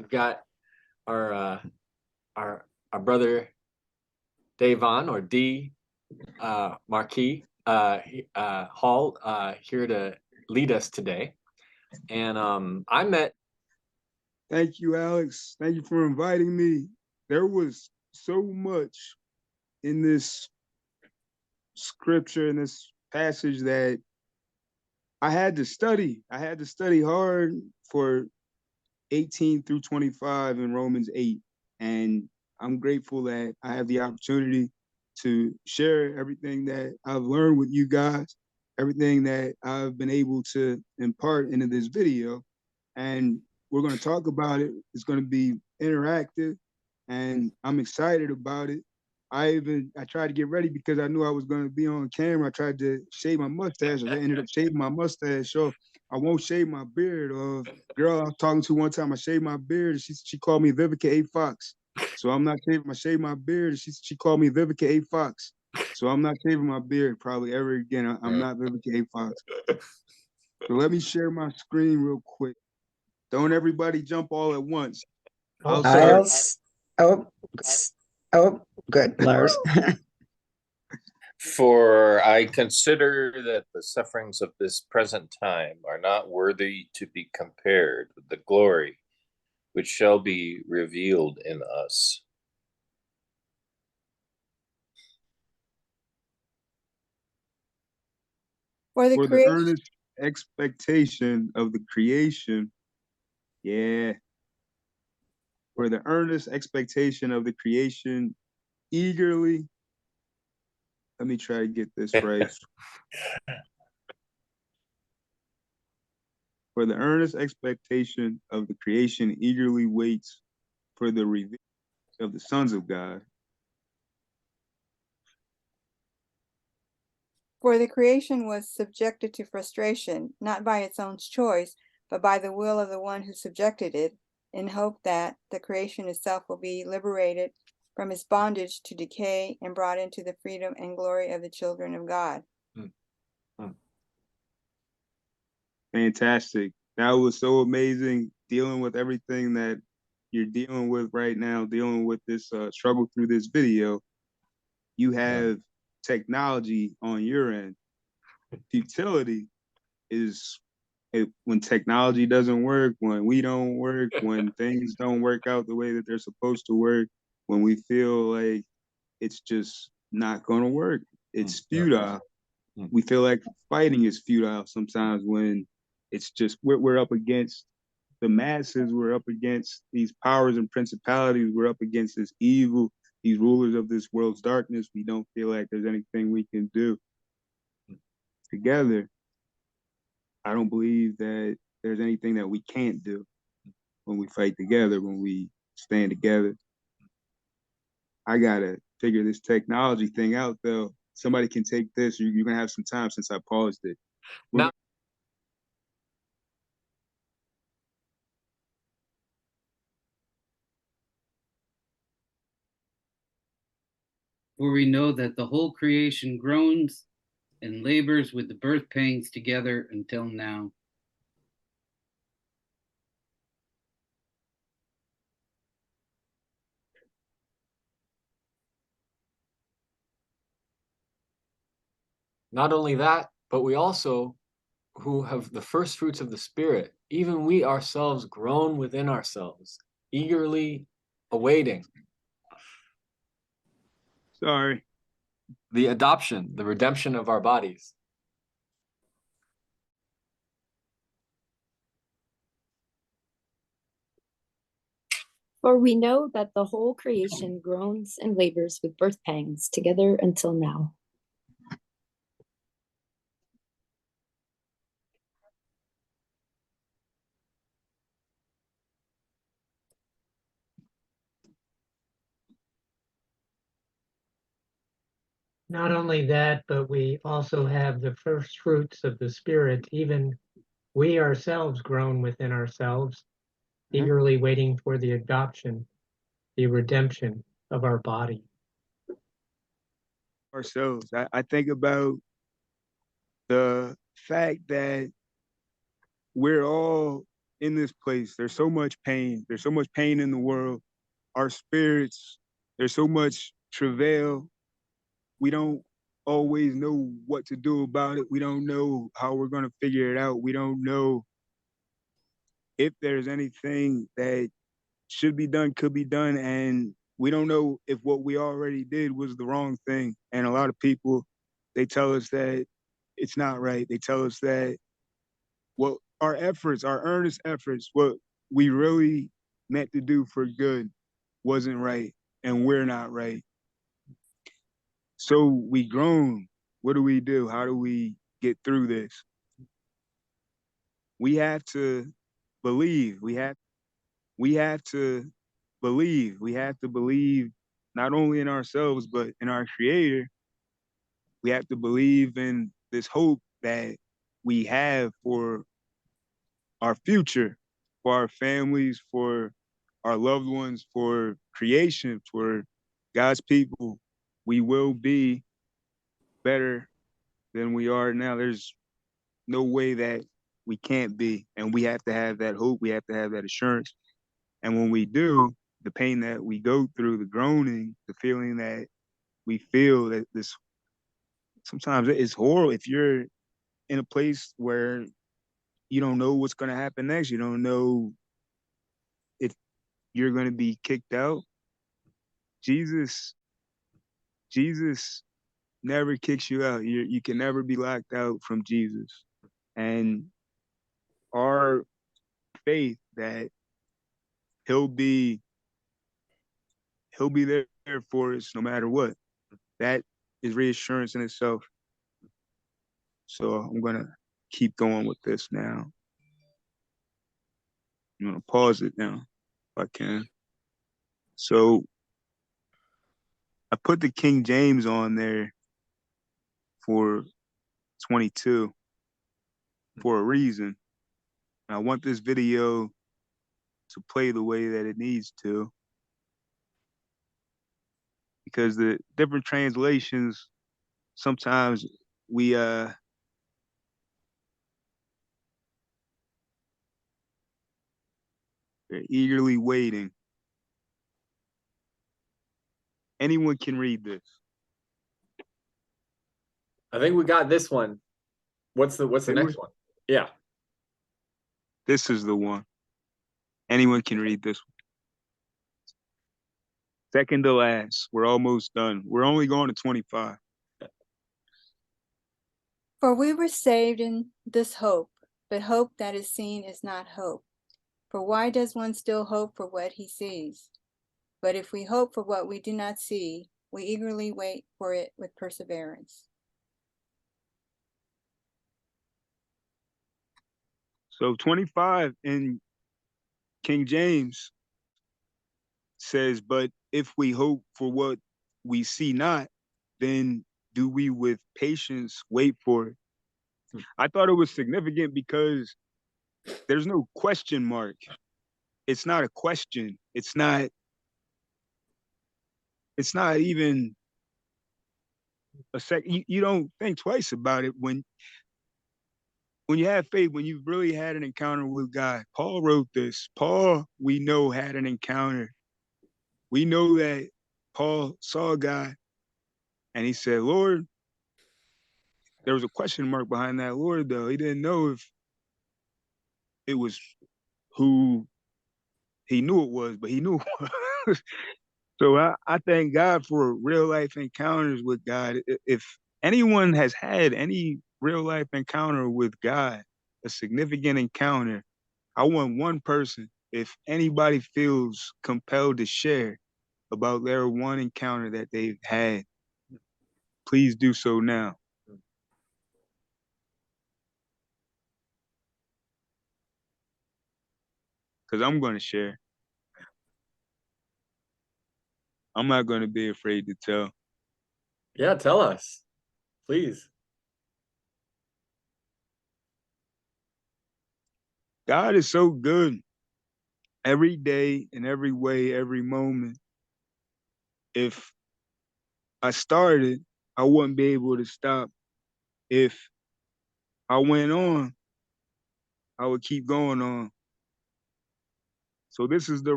we've got our our brother Davon or D Marquis Hall here to lead us today. And I met. Thank you, Alex. Thank you for inviting me. There was so much in this scripture, in this passage, that I had to study. I had to study hard for 18 through 25 in Romans 8. And I'm grateful that I have the opportunity to share everything that I've learned with you guys, everything that I've been able to impart into this video. And we're going to talk about it. It's going to be interactive, and I'm excited about it. I tried to get ready because I knew I was going to be on camera. I tried to shave my mustache. I ended up shaving my mustache, so I won't shave my beard. Girl I was talking to one time, I shaved my beard, and she called me Vivica A. Fox. So I'm not shaving. I shaved my beard, and she called me Vivica A. Fox. So I'm not shaving my beard probably ever again. I'm not Vivica A. Fox. So let me share my screen real quick. Don't everybody jump all at once. I'll start. Oh, good, Lars. For I consider that the sufferings of this present time are not worthy to be compared with the glory which shall be revealed in us. For the earnest expectation of the creation, for the earnest expectation of the creation, eagerly, let me try to get this right. For the earnest expectation of the creation eagerly waits for the reveal of the sons of God. For the creation was subjected to frustration, not by its own choice, but by the will of the one who subjected it, in hope that the creation itself will be liberated from its bondage to decay and brought into the freedom and glory of the children of God. Fantastic. That was so amazing, dealing with everything that you're dealing with right now, dealing with this struggle through this video. You have technology on your end. Futility is when technology doesn't work, when we don't work, when things don't work out the way that they're supposed to work, when we feel like it's just not going to work. It's futile. We feel like fighting is futile sometimes when it's just we're up against the masses, we're up against these powers and principalities, we're up against this evil, these rulers of this world's darkness. We don't feel like there's anything we can do together. I don't believe that there's anything that we can't do when we fight together, when we stand together. I gotta figure this technology thing out, though. Somebody can take this. You're gonna have some time since I paused it. Now, For we know that the whole creation groans and labors with the birth pangs together until now. not only that, but we also, who have the first fruits of the Spirit, even we ourselves groan within ourselves, eagerly awaiting. Sorry. The adoption, the redemption of our bodies. For we know that the whole creation groans and labors with birth pangs together until now. Not only that, but we also have the first fruits of the Spirit. Even we ourselves groan within ourselves, eagerly waiting for the adoption, the redemption of our body. Ourselves. I think about the fact that we're all in this place. There's so much pain. There's so much pain in the world. Our spirits, there's so much travail. We don't always know what to do about it. We don't know how we're going to figure it out. We don't know if there's anything that should be done, could be done. And we don't know if what we already did was the wrong thing. And a lot of people, they tell us that it's not right. They tell us that what our efforts, our earnest efforts, what we really meant to do for good wasn't right. And we're not right. So we groan. What do we do? How do we get through this? We have to believe. We have to believe. We have to believe not only in ourselves, but in our creator. We have to believe in this hope that we have for our future, for our families, for our loved ones, for creation, for God's people. We will be better than we are now. There's no way that we can't be. And we have to have that hope. We have to have that assurance. And when we do, the pain that we go through, the groaning, the feeling that we feel that this, sometimes it's horrible. If you're in a place where you don't know what's going to happen next, you don't know if you're going to be kicked out. Jesus never kicks you out. You can never be locked out from Jesus. And our faith that he'll be there for us no matter what. That is reassurance in itself. So I'm gonna keep going with this now. I'm gonna pause it now if I can. So I put the King James on there for 22 for a reason. And I want this video to play the way that it needs to, because the different translations, sometimes they're eagerly waiting. Anyone can read this. I think we got this one. What's the next one? Yeah. This is the one. Anyone can read this one. Second to last. We're almost done. We're only going to 25. For we were saved in this hope, but hope that is seen is not hope. For why does one still hope for what he sees? But if we hope for what we do not see, we eagerly wait for it with perseverance. So 25 in King James says, but if we hope for what we see not, then do we with patience wait for it? I thought it was significant because there's no question mark. It's not a question. It's not even a sec. You don't think twice about it when you have faith, when you've really had an encounter with God. Paul wrote this. Paul, we know, had an encounter. We know that Paul saw God and he said, Lord, there was a question mark behind that Lord, though. He didn't know if it was who he knew it was, but he knew it was. So I thank God for real life encounters with God. If anyone has had any real life encounter with God, a significant encounter, I want one person, if anybody feels compelled to share about their one encounter that they've had, please do so now. Because I'm going to share. I'm not going to be afraid to tell. Yeah, tell us, please. God is so good every day, in every way, every moment. If I started, I wouldn't be able to stop. If I went on, I would keep going on. So this is the